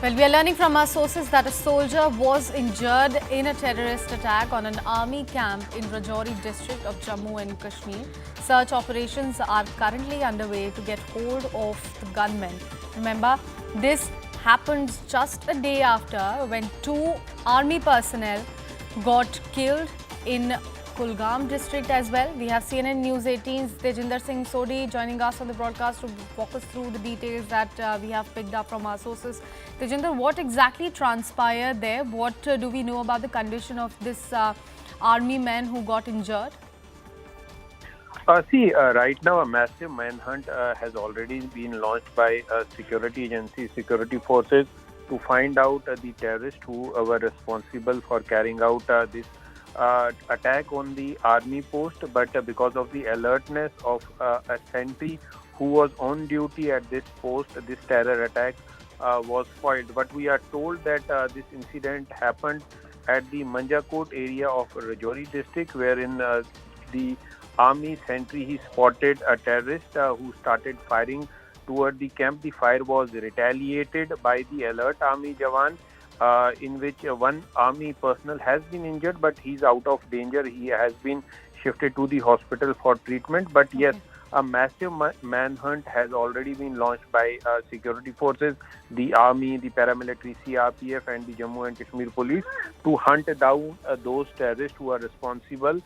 Well, we are learning from our sources that a soldier was injured in a terrorist attack on an army camp in Rajouri district of Jammu and Kashmir. Search operations are currently underway to get hold of the gunmen. Remember, this happened just a day after when two army personnel got killed in Kulgam district as well. We have CNN News 18's Tejinder Singh Sodhi joining us on the broadcast to walk us through the details that we have picked up from our sources. Tejinder, what exactly transpired there? What do we know about the condition of this army man who got injured? Right now a massive manhunt has already been launched by security agencies, security forces to find out the terrorists who were responsible for carrying out this attack on the army post. But because of the alertness of a sentry who was on duty at this post, this terror attack was foiled. But we are told that this incident happened at the Manjakot area of Rajouri district, wherein the army sentry he spotted a terrorist who started firing toward the camp. The fire was retaliated by the alert army jawan, in which one army personnel has been injured, but he's out of danger. He has been shifted to the hospital for treatment. But yes, a massive manhunt has already been launched by security forces, the army, the paramilitary CRPF and the Jammu and Kashmir police to hunt down those terrorists who are responsible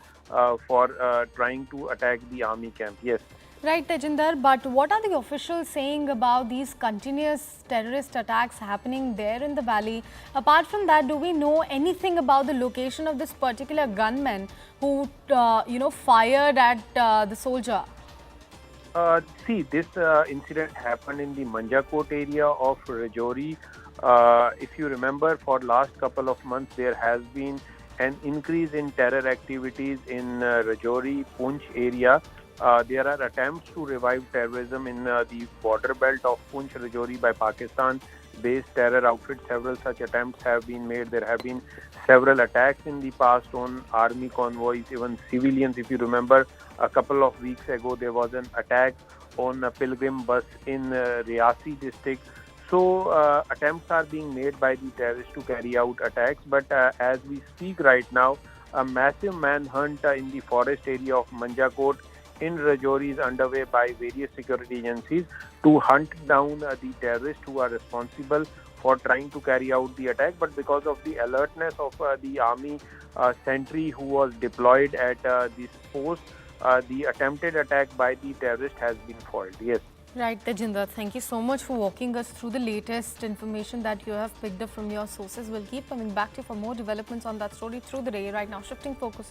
for trying to attack the army camp. Yes. Right, Tejinder, but what are the officials saying about these continuous terrorist attacks happening there in the valley? Apart from that, do we know anything about the location of this particular gunman who, fired at the soldier? This incident happened in the Manjakot area of Rajouri. If you remember, for last couple of months, there has been an increase in terror activities in Rajouri, Poonch area. There are attempts to revive terrorism in the border belt of Poonch, Rajouri by Pakistan-based terror outfits. Several such attempts have been made. There have been several attacks in the past on army convoys, even civilians. If you remember, a couple of weeks ago, there was an attack on a pilgrim bus in Riasi district. So attempts are being made by the terrorists to carry out attacks. But as we speak right now, a massive manhunt in the forest area of Manjakot in Rajouri is underway by various security agencies to hunt down the terrorists who are responsible for trying to carry out the attack. But because of the alertness of the army sentry who was deployed at this post, the attempted attack by the terrorist has been foiled. Yes. Right, Tejinder, thank you so much for walking us through the latest information that you have picked up from your sources. We'll keep coming back to you for more developments on that story through the day. Right now, shifting focus